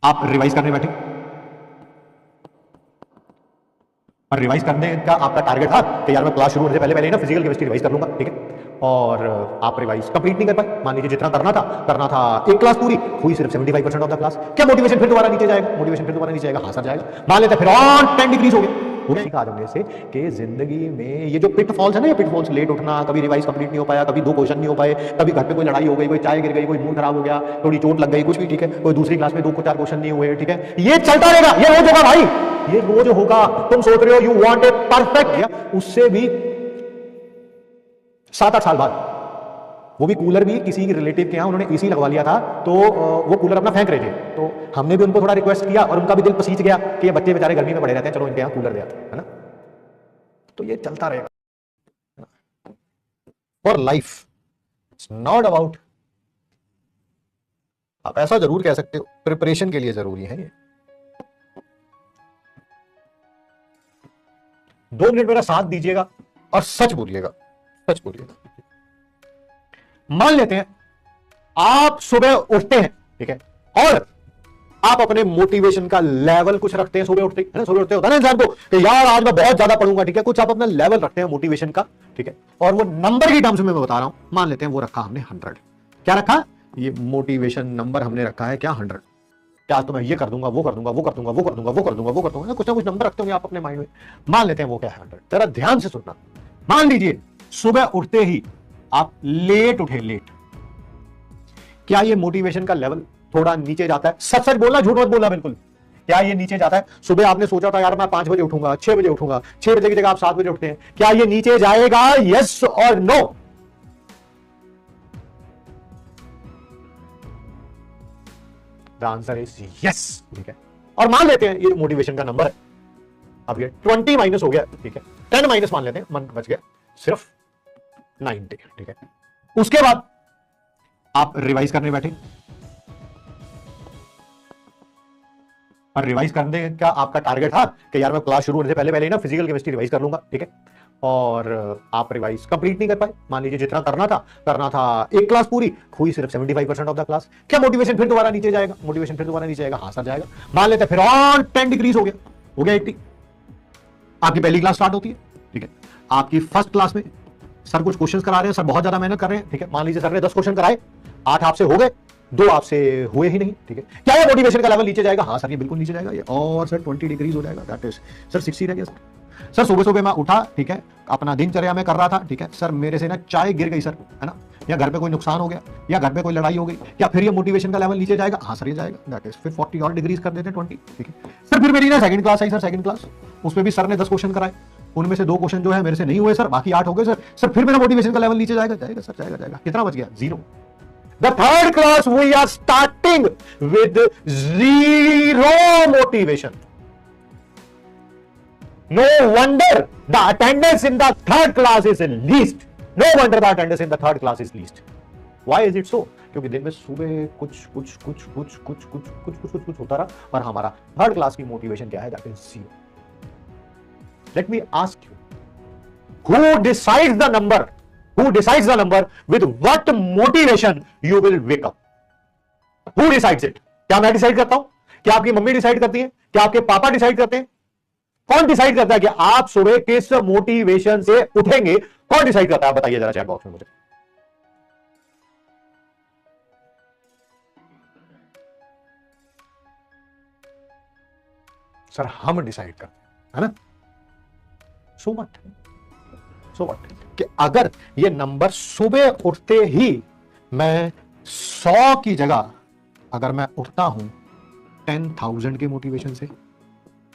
आप रिवाइज करने बैठे और रिवाइज करने का आपका टारगेट था कि यार मैं क्लास शुरू होने से पहले पहले ना फिजिकल केमिस्ट्री रिवाइज कर लूंगा, ठीक है। और आप रिवाइज कंप्लीट नहीं कर पाए। मान लीजिए जितना करना था एक क्लास पूरी हुई सिर्फ 75% ऑफ द क्लास। क्या मोटिवेशन फिर दोबारा नीचे जाएगा? मोटिवेशन फिर दोबारा नीचे जाएगा, हाँ सर जाएगा। मान लेते हैं फिर और 10 डिक्रीज हो गया। सीखा आज हमने से कि जिंदगी में ये जो पिटफॉल्स है ना, ये पिटफॉल्स, लेट उठना, कभी रिवाइज कंप्लीट नहीं हो पाया, कभी 2 क्वेश्चन नहीं हो पाए, कभी घर पे कोई लड़ाई हो गई, कोई चाय गिर गई, कोई मूड खराब हो गया, थोड़ी चोट लग गई, कुछ भी, ठीक है, कोई दूसरी क्लास में 2-4 क्वेश्चन नहीं हुए, ठीक है, ये चलता रहेगा, ये रोज होगा भाई, ये रोज होगा। तुम सोच रहे हो यू वांट ए परफेक्ट, उससे भी 7-8 साल बाद वो भी कूलर भी किसी के रिलेटिव के यहाँ उन्होंने एसी लगवा लिया था, तो वो कूलर अपना फेंक रहे थे, तो हमने भी उनको थोड़ा रिक्वेस्ट किया और उनका भी दिल पसीज गया कि ये बच्चे बेचारे गर्मी में पड़े रहते हैं, चलो इनके यहाँ कूलर दे आते हैं, है ना। तो ये चलता रहेगा for life. It's not about, आप ऐसा जरूर कह सकते हो प्रिपरेशन के लिए जरूरी है ये। 2 मिनट मेरा साथ दीजिएगा और सच बोलिएगा, सच बोलिएगा। मान लेते हैं आप सुबह उठते हैं, ठीक है, और आप अपने मोटिवेशन का लेवल कुछ रखते हैं सुबह उठते, है ना, सुबह उठते होता है ना इंसान को कि यार आज मैं बहुत ज्यादा पढ़ूंगा, ठीक है, कुछ आप अपना लेवल रखते हैं मोटिवेशन का, ठीक है, और वो नंबर की टर्म्स में मैं बता रहा हूं। मान लेते हैं वो रखा हमने 100। क्या रखा? ये मोटिवेशन नंबर हमने रखा है क्या? 100। क्या तो मैं ये कर दूंगा, वो कर दूंगा, वो कर दूंगा, वो कर दूंगा, वो कर दूंगा, वो कर दूंगा, कुछ ना कुछ नंबर रखते होंगे आप अपने माइंड में। मान लेते हैं वो क्या है 100। जरा ध्यान से सुनना। मान लीजिए सुबह उठते ही आप लेट उठे, लेट, क्या ये मोटिवेशन का लेवल थोड़ा नीचे जाता है? सच सच बोलना, झूठ मत बोलना, बिल्कुल। क्या ये नीचे जाता है? सुबह आपने सोचा था यार मैं 5 बजे उठूंगा, 6 बजे उठूंगा, 6 बजे की जगह आप 7 बजे उठते हैं, क्या ये नीचे जाएगा? यस और no? The answer is yes, ठीक है। और मान लेते हैं ये मोटिवेशन का नंबर है, अब ये 20 माइनस हो गया, ठीक है, 10 माइनस मान लेते हैं, मन बच गया सिर्फ 90, ठीक है। उसके बाद आप रिवाइज करने बैठे और रिवाइज करने का आपका टारगेट था कि यार मैं क्लास शुरू होने से पहले पहले ना फिजिकल केमिस्ट्री रिवाइज कर लूंगा, ठीक है, और आप रिवाइज कंप्लीट नहीं कर पाए। मान लीजिए जितना करना था एक क्लास पूरी हुई सिर्फ 75% ऑफ द क्लास। क्या मोटिवेशन फिर दोबारा नीचे जाएगा? मोटिवेशन फिर दोबारा नीचे जाएगा, हाँ सर जाएगा। मान लेते हैं फिर और 10 डिक्रीज हो गया 80। आपकी पहली क्लास स्टार्ट होती है, ठीक है, आपकी फर्स्ट क्लास में सर कुछ क्वेश्चंस करा रहे हैं, सर बहुत ज्यादा मेहनत कर रहे हैं, ठीक है, मान लीजिए सर ने 10 क्वेश्चन कराए, 8 आपसे हो गए, 2 आपसे हुए ही नहीं, ठीक है, क्या ये मोटिवेशन का लेवल नीचे जाएगा? हाँ सर ये बिल्कुल नीचे जाएगा, ये और सर 20 डिग्रीज हो जाएगा, दैट इज सर 60 रह गया सर। सुबह सुबह मैं उठा, ठीक है, अपना दिनचर्या में कर रहा था, ठीक है, सर मेरे से ना चाय गिर गई सर, है ना, या घर पे कोई नुकसान हो गया, या घर पे कोई लड़ाई हो गई, क्या फिर ये मोटिवेशन का लेवल नीचे जाएगा? हाँ सर ये जाएगा, दैट इज फिर 40 और डिग्रीज कर देते हैं 20, ठीक है। सर फिर मेरी ना सेकंड क्लास आई सर, सेकंड क्लास, उसमें भी सर ने 10 क्वेश्चन कराए, उनमें से 2 क्वेश्चन जो है मेरे से नहीं हुए सर, बाकी 8 हो गए सर। सर फिर मेरा मोटिवेशन का लेवल नीचे जाएगा? जाएगा सर, जाएगा। कितना बच गया? 0। The third class we are starting with 0 motivation. No wonder the attendance in the third class is least. No wonder the attendance in the third class is least. Why is it so? क्योंकि दिन में सुबह कुछ होता रहा और हमारा third class की मोटिवेशन क्या है? That is 0. Let me ask you, who decides the number? Who decides the number with what motivation you will wake up? Who decides it? क्या मैं डिसाइड करता हूं? क्या आपकी मम्मी डिसाइड करती है? क्या आपके पापा डिसाइड करते हैं? कौन डिसाइड करता है कि आप सुबह किस मोटिवेशन से उठेंगे? कौन डिसाइड करता है? बताइए जरा चैट बॉक्स में मुझे। सर हम डिसाइड करते हैं, है ना? सो व्हाट कि अगर ये नंबर सुबह उठते ही मैं 100 की जगह अगर मैं उठता हूं 10,000 के मोटिवेशन से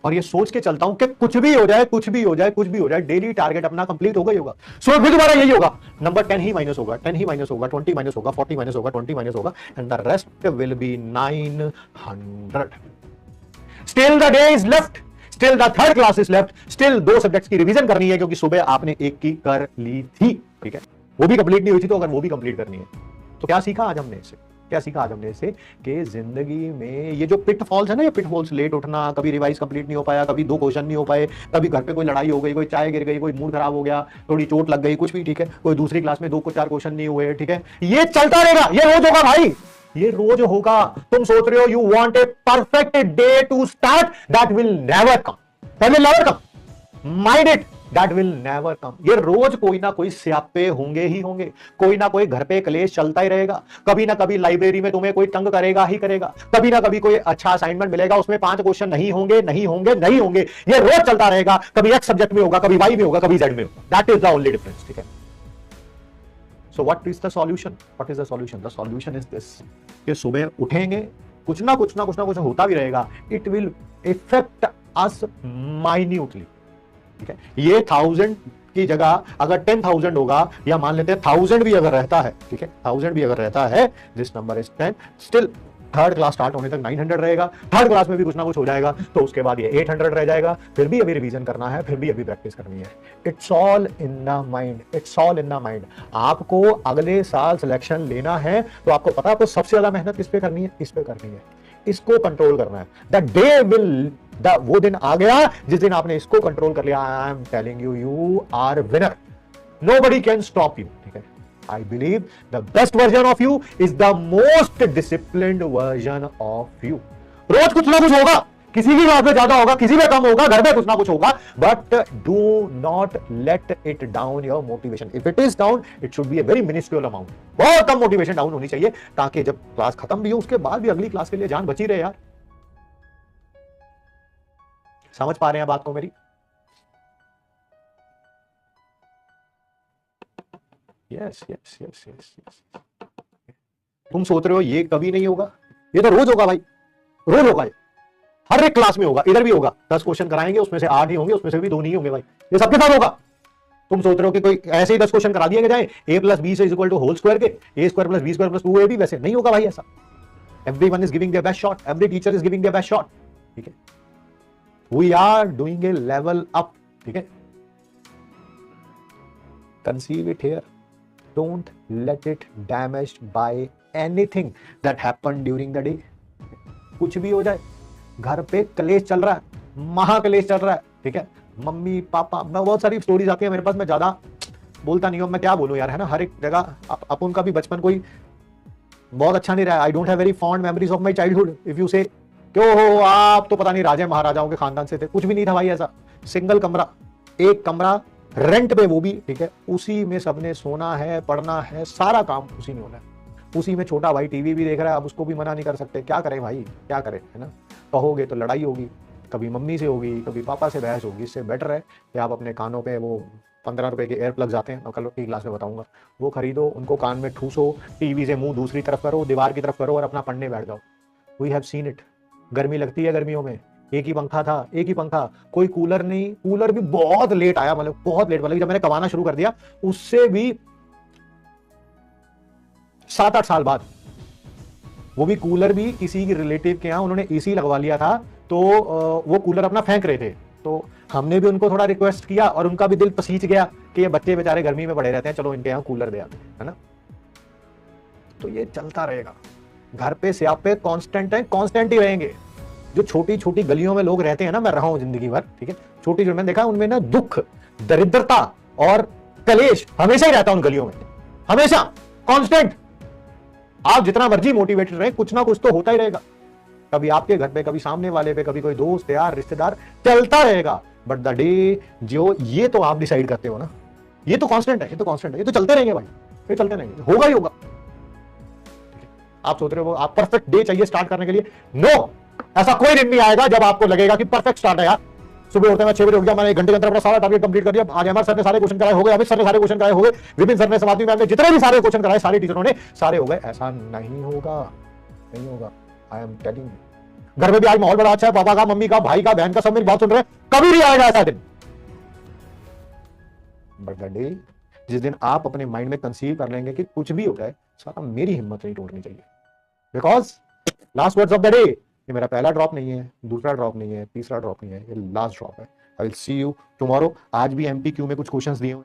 और ये सोच के चलता हूं कि कुछ भी हो जाए, डेली टारगेट अपना कंप्लीट होगा ही होगा, सो फिर दोबारा यही होगा, नंबर 10 ही माइनस होगा, 20 माइनस होगा, 40 माइनस होगा, 20 माइनस होगा, and the rest will be 900. Still the day is left, still the third class is left, still 2 subjects की रिवीजन करनी है क्योंकि सुबह आपने एक की कर ली थी, ठीक है, वो भी कंप्लीट नहीं हुई थी, तो अगर वो भी कंप्लीट करनी है तो क्या सीखा आज हमने इससे? कि जिंदगी में ये जो पिटफॉल्स है ना, ये पिटफॉल्स, लेट उठना, कभी रिवाइज कंप्लीट नहीं हो पाया, कभी 2 क्वेश्चन नहीं हो पाए, कभी घर पे कोई लड़ाई हो गई, कोई चाय गिर गई, कोई मूड खराब हो गया, थोड़ी चोट लग गई, कुछ भी, ठीक है, कोई दूसरी क्लास में 2-4 क्वेश्चन नहीं हुए, ठीक है, ये चलता रहेगा, ये रोज होगा भाई, ये रोज होगा। तुम सोच रहे हो you want a perfect day to start, that will never come, that will never come, mind it, that will never come. ये रोज कोई ना कोई स्यापे होंगे ही होंगे, कोई ना कोई घर पे क्लेश चलता ही रहेगा। कभी ना कभी लाइब्रेरी में तुम्हें कोई तंग करेगा ही करेगा, कभी ना कभी कोई अच्छा असाइनमेंट मिलेगा, उसमें 5 क्वेश्चन नहीं होंगे नहीं होंगे नहीं होंगे। ये रोज चलता रहेगा, कभी एक्स सब्जेक्ट में होगा, कभी वाई में होगा, कभी जेड में होगा। That is the only difference, ठीक है। So what is the solution? What is the solution? The solution is this, कि सुबह उठेंगे, कुछ ना कुछ होता भी रहेगा। It will effect us minutely, ठीक है। ये 1000 की जगह अगर 10,000 होगा, या मान लेते हैं 1000 भी अगर रहता है, ठीक है, 1000 भी अगर रहता है, this number is 10, still third class start होने तक 900 रहेगा। थर्ड क्लास में भी कुछ ना कुछ हो जाएगा, तो उसके बाद ये 800 रह जाएगा। फिर भी अभी रिवीजन करना है, फिर भी अभी प्रैक्टिस करनी है। It's all in the mind, it's all in the mind. आपको अगले साल सिलेक्शन लेना है, तो आपको पता है आपको सबसे ज्यादा मेहनत किस पे करनी है? इस पे करनी है, इसको कंट्रोल करना है। द डे विल, वो दिन आ गया जिस दिन आपने इसको कंट्रोल कर लिया, I am telling you, you are winner, nobody can stop you, ठीक है। I believe the best version of you is the most disciplined version of you. रोज कुछ ना कुछ होगा, किसी की क्लास में ज्यादा होगा, किसी में कम होगा, घर में कुछ ना कुछ होगा, but do not let it down your motivation. If it is down, it should be a very minuscule amount. बहुत कम मोटिवेशन डाउन होनी चाहिए, ताकि जब क्लास खत्म भी हो उसके बाद भी अगली क्लास के लिए जान बची रहे। यार समझ पा रहे हैं बात को मेरी? Yes yes yes yes yes. तुम सोच रहे हो ये कभी नहीं होगा, ये तो रोज होगा भाई, रोज होगा, हर एक क्लास में होगा, इधर भी होगा। 10 क्वेश्चन कराएंगे, उसमें से 8 ही होंगे, उसमें से भी 2 नहीं होंगे भाई, ये सबके साथ होगा। तुम सोच रहे हो कि कोई ऐसे ही 10 क्वेश्चन करा दिए जाए a + b is equal to whole square के, a² + b² + 2ab, वैसे नहीं होगा भाई ऐसा। Everyone is giving their best shot, every teacher is giving their best shot, ठीक है। We are doing a level up, ठीक है। Conceive it here, don't let it damaged by anything that happened during the day। कुछ भी हो जाए, घर पे कलेश चल रहा है, महाकलेश चल रहा है, ठीक है। मम्मी पापा, मैं बहुत सारी स्टोरीज आती है मेरे पास, मैं ज्यादा बोलता नहीं हूं, मैं क्या बोलूं यार, है ना। हर एक जगह अपन का भी बचपन कोई बहुत अच्छा नहीं रहा। I don't have very fond memories of my childhood. If you से क्यों हो आप, तो पता नहीं राजे महाराजाओं के खानदान से थे, कुछ भी नहीं था भाई ऐसा। सिंगल कमरा, एक कमरा रेंट पे, वो भी, ठीक है। उसी में सबने सोना है, पढ़ना है, सारा काम उसी में होना है। उसी में छोटा भाई टीवी भी देख रहा है, अब उसको भी मना नहीं कर सकते। क्या करें भाई, क्या करें, है ना। कहोगे तो लड़ाई होगी, कभी मम्मी से होगी, कभी पापा से बहस होगी। इससे बेटर है कि आप अपने कानों पे वो 15 रुपए के एयर प्लग्स आते हैं, मैं कल की क्लास में बताऊंगा, वो खरीदो, उनको कान में ठूसो, टीवी से मुंह दूसरी तरफ करो, दीवार की तरफ करो और अपना पढ़ने बैठ जाओ। We have seen it. गर्मी लगती है, गर्मियों में एक ही पंखा था, एक ही पंखा, कोई कूलर नहीं। कूलर भी बहुत लेट आया, मतलब बहुत लेट, मतलब जब मैंने कमाना शुरू कर दिया उससे भी 7-8 साल बाद। वो भी कूलर भी किसी की रिलेटिव के यहाँ उन्होंने एसी लगवा लिया था, तो वो कूलर अपना फेंक रहे थे, तो हमने भी उनको थोड़ा रिक्वेस्ट किया और उनका भी दिल पसीज गया कि ये बच्चे बेचारे गर्मी में पड़े रहते हैं, चलो इनके यहाँ कूलर दे आते हैं, है ना। तो ये चलता रहेगा। घर पे स्यापे कांस्टेंट है, कांस्टेंट ही रहेंगे। जो छोटी छोटी गलियों में लोग रहते हैं ना, मैं रहा हूं जिंदगी भर, ठीक है, छोटी जो मैंने देखा उनमें ना दुख, दरिद्रता और कलेश हमेशा ही रहता है उन गलियों में, हमेशा कांस्टेंट। आप जितना मर्जी मोटिवेटेड रहे, कुछ ना कुछ तो होता ही रहेगा, कभी आपके घर पे, कभी सामने वाले पे, कभी कोई दोस्त यार रिश्तेदार, चलता रहेगा। बट द डे जो ये तो आप डिसाइड करते हो ना, ये तो कांस्टेंट है, ये तो कांस्टेंट है, ये तो चलते रहेंगे भाई, ये चलते रहेंगे, होगा ही होगा। आप सोच रहे हो आप परफेक्ट डे चाहिए स्टार्ट करने के लिए, नो, ऐसा कोई दिन नहीं आएगा जब आपको लगेगा कि परफेक्ट स्टार्ट है यार। सुबह उठते मैं 6 बजे उठ गया, मैंने 1 घंटे के अंदर अपना सारा टारगेट कंप्लीट कर दिया। आज अमर सर ने सारे क्वेश्चन कराए हो गए, अमित सर ने सारे क्वेश्चन कराए हो गए, विपिन सर ने, समाधि मैम ने, जितने भी सारे क्वेश्चन कराए सारे टीचरों ने, सारे हो गए। ऐसा नहीं होगा, नहीं होगा, आई एम टेलिंग यू। घर में भी आज माहौल बड़ा अच्छा है, पापा का, मम्मी का, भाई का, बहन का, सब मेरी बात सुन रहे हैं, कभी नहीं आएगा ऐसा दिन। बट द डे जिस दिन आप अपने माइंड में कंसीव कर लेंगे कि कुछ भी हो जाए, सारा मेरी हिम्मत नहीं तोड़नी चाहिए, because last words of the day, ये मेरा पहला ड्रॉप नहीं है, दूसरा ड्रॉप नहीं है, तीसरा ड्रॉप नहीं है, ये लास्ट ड्रॉप है। I will see you tomorrow. आज भी एमपीक्यू में कुछ क्वेश्चंस दिए हुए